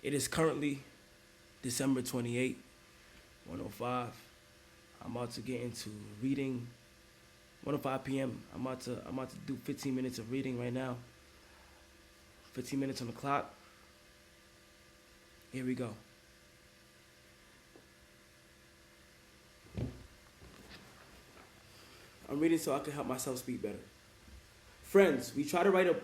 It is currently December 28th, 105. I'm about to get into reading. 105 p.m. I'm about to do 15 minutes of reading right now. 15 minutes on the clock. Here we go. I'm reading so I can help myself speak better. Friends, we try to write a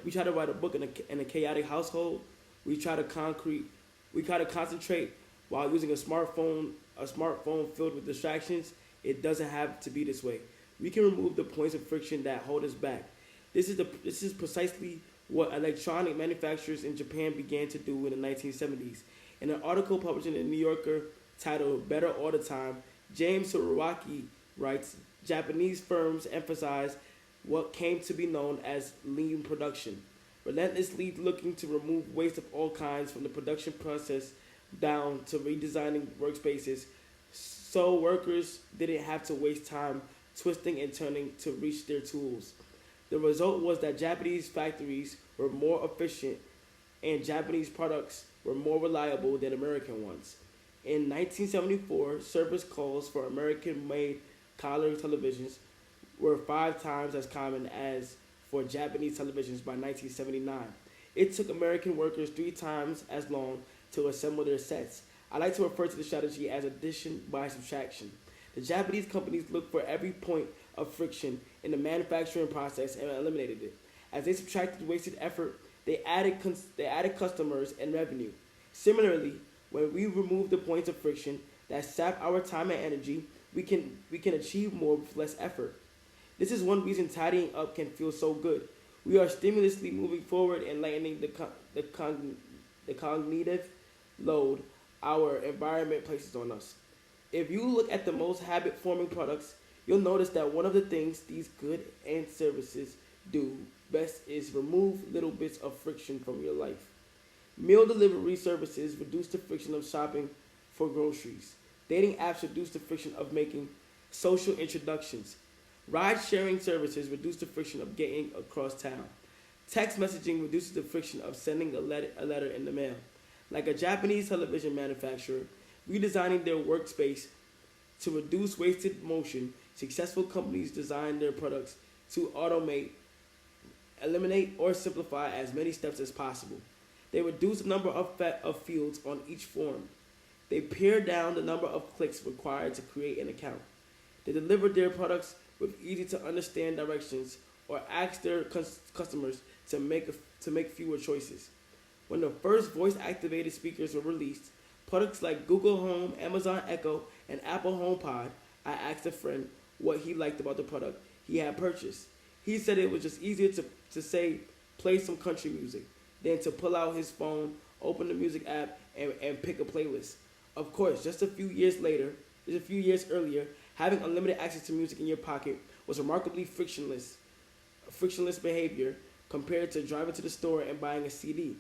book in a chaotic household. We try to concrete we try to concentrate while using a smartphone filled with distractions. It doesn't have to be this way. We can remove the points of friction that hold us back. This is precisely what electronic manufacturers in Japan began to do in the 1970s. In an article published in the New Yorker titled Better All the Time, James Sorowaki writes, Japanese firms emphasize what came to be known as lean production, relentlessly looking to remove waste of all kinds from the production process down to redesigning workspaces so workers didn't have to waste time twisting and turning to reach their tools. The result was that Japanese factories were more efficient and Japanese products were more reliable than American ones. In 1974, service calls for American-made color televisions were 5 times as common as for Japanese televisions by 1979. It took American workers 3 times as long to assemble their sets. I like to refer to the strategy as addition by subtraction. The Japanese companies looked for every point of friction in the manufacturing process and eliminated it. As they subtracted wasted effort, they added customers and revenue. Similarly, when we remove the points of friction that sap our time and energy, we can achieve more with less effort. This is one reason tidying up can feel so good. We are stimulously moving forward and lightening the cognitive load our environment places on us. If you look at the most habit-forming products, you'll notice that one of the things these goods and services do best is remove little bits of friction from your life. Meal delivery services reduce the friction of shopping for groceries. Dating apps reduce the friction of making social introductions. Ride-sharing services reduce the friction of getting across town. Text messaging reduces the friction of sending a letter in the mail. Like a Japanese television manufacturer redesigning their workspace to reduce wasted motion, successful companies design their products to automate, eliminate, or simplify as many steps as possible. They reduce the number of fields on each form. They pare down the number of clicks required to create an account. They deliver their products with easy-to-understand directions or ask their customers to make fewer choices. When the first voice-activated speakers were released, products like Google Home, Amazon Echo, and Apple HomePod, I asked a friend what he liked about the product he had purchased. He said it was just easier to say, play some country music, than to pull out his phone, open the music app, and pick a playlist. Of course, just a few years earlier, having unlimited access to music in your pocket was remarkably frictionless behavior compared to driving to the store and buying a CD.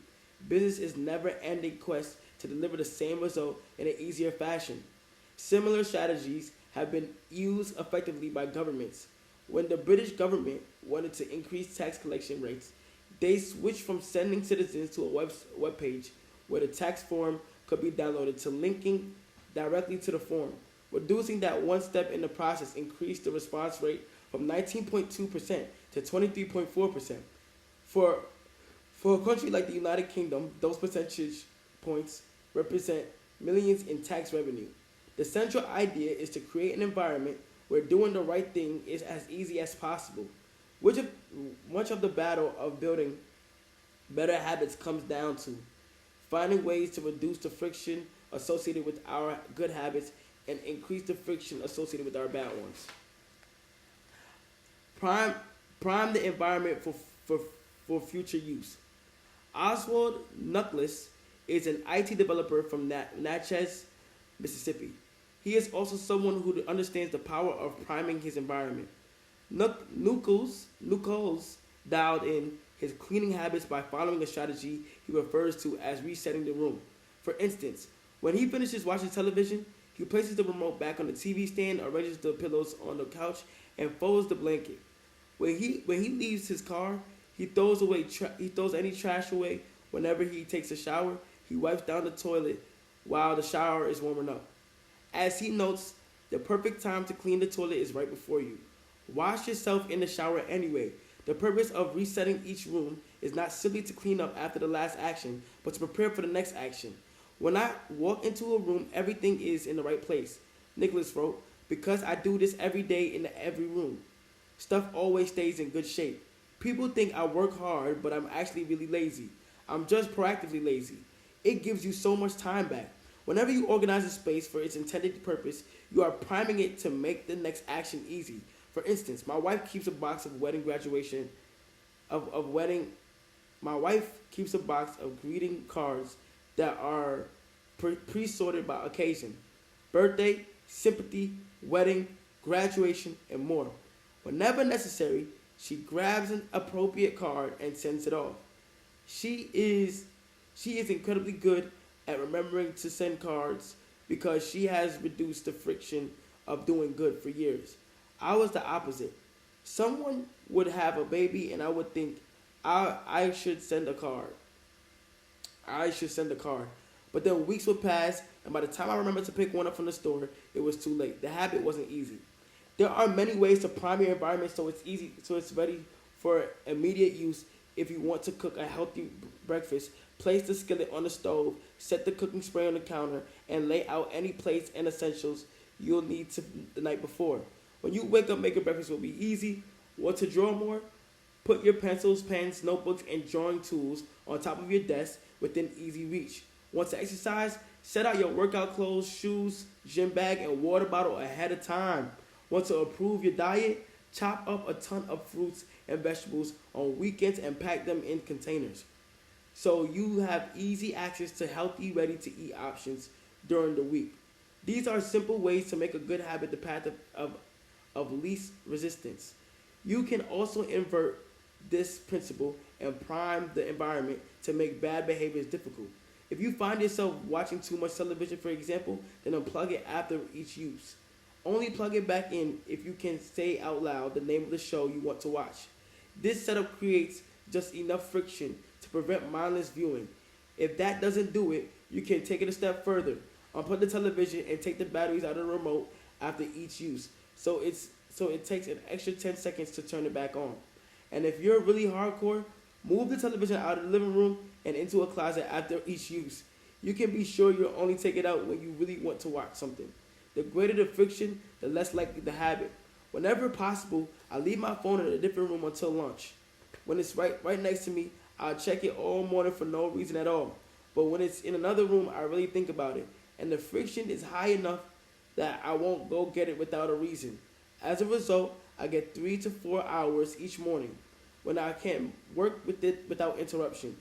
Business is never-ending quest to deliver the same result in an easier fashion. Similar strategies have been used effectively by governments. When the British government wanted to increase tax collection rates, they switched from sending citizens to a web page where the tax form could be downloaded to linking directly to the form. Reducing that one step in the process increased the response rate from 19.2% to 23.4%. For a country like the United Kingdom, those percentage points represent millions in tax revenue. The central idea is to create an environment where doing the right thing is as easy as possible. Much of the battle of building better habits comes down to finding ways to reduce the friction associated with our good habits and increase the friction associated with our bad ones. Prime the environment for future use. Oswald Nuckless is an IT developer from Natchez, Mississippi. He is also someone who understands the power of priming his environment. Nucles dialed in his cleaning habits by following a strategy he refers to as resetting the room. For instance, when he finishes watching television, he places the remote back on the TV stand, arranges the pillows on the couch, and folds the blanket. When he leaves his car, he throws any trash away. Whenever he takes a shower, he wipes down the toilet while the shower is warming up. As he notes, the perfect time to clean the toilet is right before you. Wash yourself in the shower anyway. The purpose of resetting each room is not simply to clean up after the last action, but to prepare for the next action. When I walk into a room, everything is in the right place. Nicholas wrote, because I do this every day in every room. Stuff always stays in good shape. People think I work hard, but I'm actually really lazy. I'm just proactively lazy. It gives you so much time back. Whenever you organize a space for its intended purpose, you are priming it to make the next action easy. For instance, my wife keeps a box of wedding graduation, of wedding. My wife keeps a box of greeting cards that are pre-sorted by occasion: birthday, sympathy, wedding, graduation, and more. Whenever necessary, she grabs an appropriate card and sends it off. She is incredibly good at remembering to send cards because she has reduced the friction of doing good for years. I was the opposite. Someone would have a baby and I would think I should send a card. I should send a card. But then weeks would pass, and by the time I remembered to pick one up from the store, it was too late. The habit wasn't easy. There are many ways to prime your environment so it's ready for immediate use. If you want to cook a healthy breakfast, place the skillet on the stove, set the cooking spray on the counter, and lay out any plates and essentials you'll need the night before. When you wake up, making breakfast will be easy. Want to draw more? Put your pencils, pens, notebooks, and drawing tools on top of your desk within easy reach. Want to exercise? Set out your workout clothes, shoes, gym bag, and water bottle ahead of time. Want to improve your diet? Chop up a ton of fruits and vegetables on weekends and pack them in containers, so you have easy access to healthy, ready-to-eat options during the week. These are simple ways to make a good habit the path of least resistance. You can also invert this principle and prime the environment to make bad behaviors difficult. If you find yourself watching too much television, for example, then unplug it after each use. Only plug it back in if you can say out loud the name of the show you want to watch. This setup creates just enough friction to prevent mindless viewing. If that doesn't do it, you can take it a step further. Unplug the television and take the batteries out of the remote after each use. So it takes an extra 10 seconds to turn it back on. And if you're really hardcore, move the television out of the living room and into a closet after each use. You can be sure you'll only take it out when you really want to watch something. The greater the friction, the less likely the habit. Whenever possible, I leave my phone in a different room until lunch. When it's right next to me, I'll check it all morning for no reason at all. But when it's in another room, I really think about it. And the friction is high enough that I won't go get it without a reason. As a result, I get 3 to 4 hours each morning when I can work with it without interruption.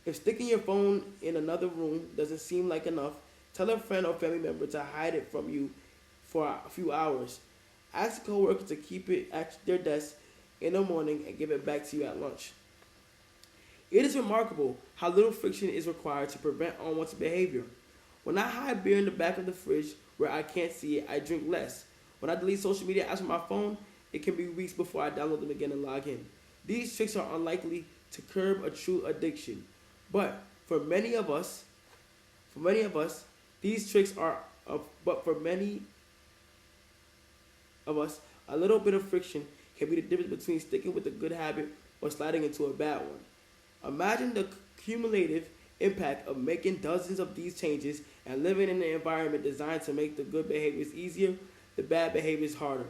If sticking your phone in another room doesn't seem like enough, tell a friend or family member to hide it from you for a few hours. Ask a coworker to keep it at their desk in the morning and give it back to you at lunch. It is remarkable how little friction is required to prevent unwanted behavior. When I hide beer in the back of the fridge where I can't see it, I drink less. When I delete social media apps from my phone, it can be weeks before I download them again and log in. These tricks are unlikely to curb a true addiction, but for many of us, these tricks are. But for many of us, a little bit of friction can be the difference between sticking with a good habit or sliding into a bad one. Imagine the cumulative impact of making dozens of these changes and living in an environment designed to make the good behaviors easier, the bad behaviors harder.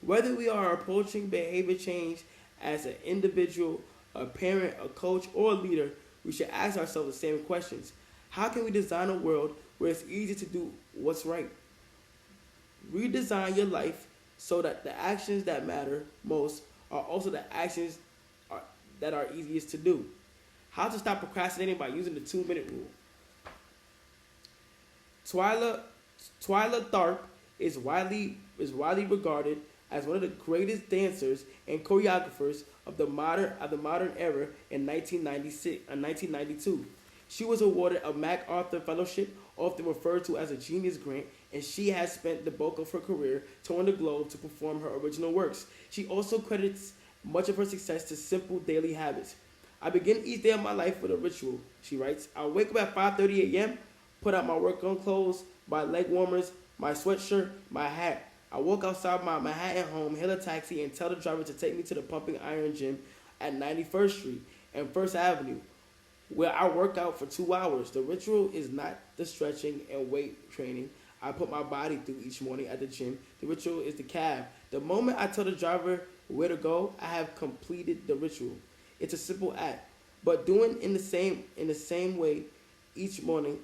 Whether we are approaching behavior change as an individual, a parent, a coach, or a leader, we should ask ourselves the same questions. How can we design a world where it's easy to do what's right? Redesign your life so that the actions that matter most are also the actions that are easiest to do. How to stop procrastinating by using the 2-minute rule. Twyla Tharp is widely regarded as one of the greatest dancers and choreographers of the modern era in 1992. She was awarded a MacArthur Fellowship, often referred to as a Genius Grant, and she has spent the bulk of her career touring the globe to perform her original works. She also credits much of her success to simple daily habits. I begin each day of my life with a ritual, she writes. I wake up at 5:30 a.m., put out my work-on clothes, my leg warmers, my sweatshirt, my hat. I walk outside my Manhattan home, hail a taxi, and tell the driver to take me to the Pumping Iron Gym at 91st Street and First Avenue, where I work out for 2 hours. The ritual is not the stretching and weight training I put my body through each morning at the gym. The ritual is the cab. The moment I tell the driver where to go, I have completed the ritual. It's a simple act, but doing in the same way each morning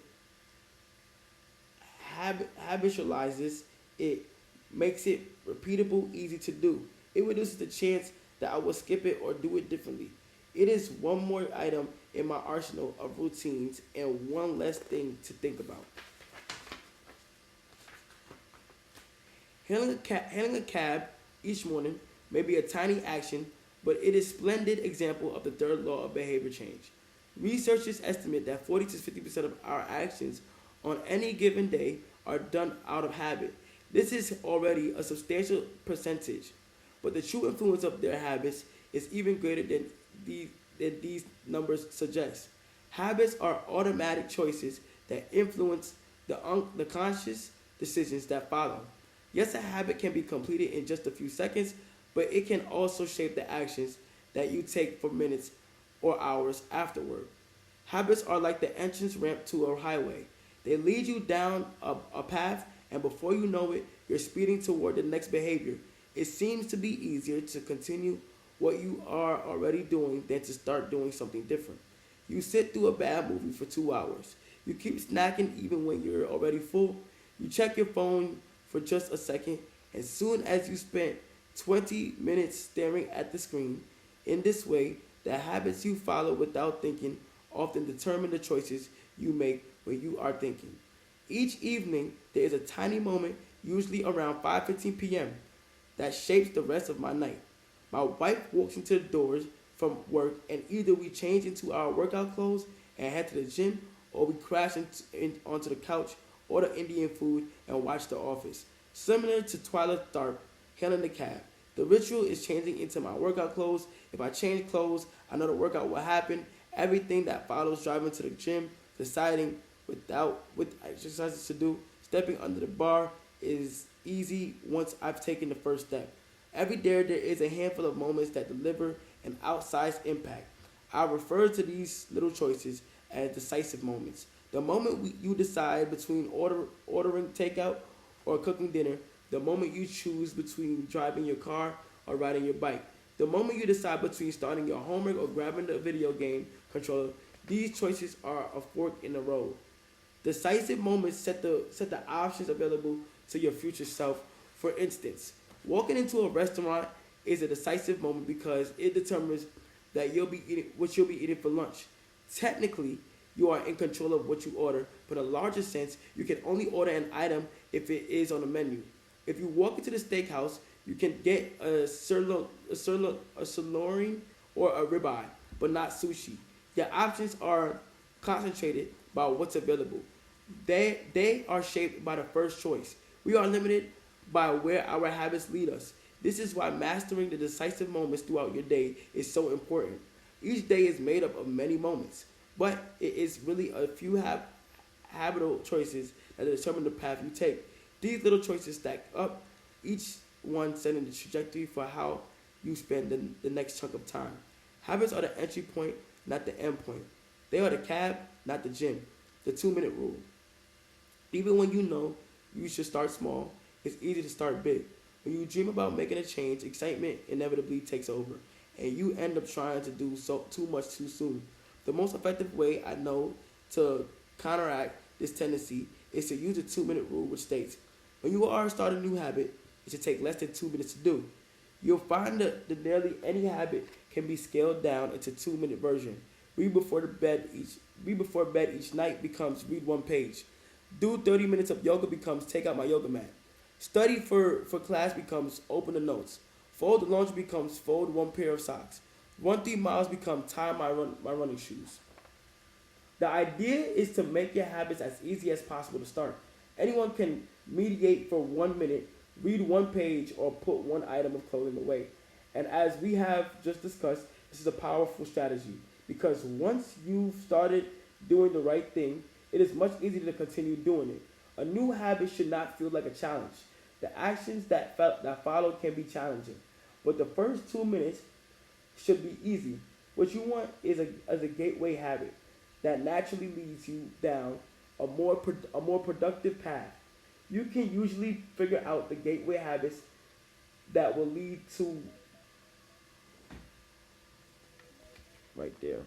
habitualizes it, makes it repeatable, easy to do. It reduces the chance that I will skip it or do it differently. It is one more item in my arsenal of routines and one less thing to think about. Hailing a cab each morning may be a tiny action, but it is a splendid example of the third law of behavior change. Researchers estimate that 40 to 50% of our actions on any given day are done out of habit. This is already a substantial percentage, but the true influence of their habits is even greater than these numbers suggest. Habits are automatic choices that influence the conscious decisions that follow. Yes, a habit can be completed in just a few seconds, but it can also shape the actions that you take for minutes or hours afterward. Habits are like the entrance ramp to a highway. They lead you down a path, and before you know it, you're speeding toward the next behavior. It seems to be easier to continue what you are already doing than to start doing something different. You sit through a bad movie for 2 hours. You keep snacking even when you're already full. You check your phone for just a second, and soon as you spent 20 minutes staring at the screen. In this way, the habits you follow without thinking often determine the choices you make when you are thinking. Each evening, there is a tiny moment, usually around 5:15 p.m., that shapes the rest of my night. My wife walks into the doors from work, and either we change into our workout clothes and head to the gym, or we crash onto the couch, order Indian food, and watch The Office. Similar to Twyla Tharp hailing the cab, the ritual is changing into my workout clothes. If I change clothes, I know the workout will happen. Everything that follows driving to the gym, deciding with exercises to do, stepping under the bar is easy once I've taken the first step. Every day there is a handful of moments that deliver an outsized impact. I refer to these little choices as decisive moments. The moment you decide between ordering takeout or cooking dinner, the moment you choose between driving your car or riding your bike, the moment you decide between starting your homework or grabbing the video game controller, these choices are a fork in the road. Decisive moments set the options available to your future self. For instance, walking into a restaurant is a decisive moment because it determines that what you'll be eating for lunch. Technically, you are in control of what you order, but in a larger sense, you can only order an item if it is on the menu. If you walk into the steakhouse, you can get a sirloin or a ribeye, but not sushi. Your options are concentrated by what's available. They are shaped by the first choice. We are limited by where our habits lead us. This is why mastering the decisive moments throughout your day is so important. Each day is made up of many moments, but it is really a few habitual choices that determine the path you take. These little choices stack up, each one setting the trajectory for how you spend the next chunk of time. Habits are the entry point, not the end point. They are the cab, not the gym. The 2-minute rule. Even when you know you should start small, it's easy to start big. When you dream about making a change, excitement inevitably takes over, and you end up trying to do too much too soon. The most effective way I know to counteract this tendency is to use the 2-minute rule, which states, when you are starting a new habit, it should take less than 2 minutes to do. You'll find that nearly any habit can be scaled down into 2-minute version. Read before bed each night becomes read one page. Do 30 minutes of yoga becomes take out my yoga mat. Study for class becomes open the notes. Fold the laundry becomes fold one pair of socks. Run 3 miles becomes tie my running shoes. The idea is to make your habits as easy as possible to start. Anyone can meditate for 1 minute, read one page, or put one item of clothing away. And as we have just discussed, this is a powerful strategy. Because once you've started doing the right thing, it is much easier to continue doing it. A new habit should not feel like a challenge. The actions that follow can be challenging, but the first 2 minutes should be easy. What you want is a gateway habit that naturally leads you down a more productive path. You can usually figure out the gateway habits that will lead to right there.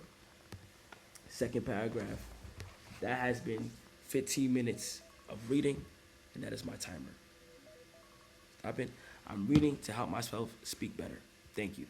Second paragraph. That has been 15 minutes of reading, and that is my timer. Stop it. I'm reading to help myself speak better. Thank you.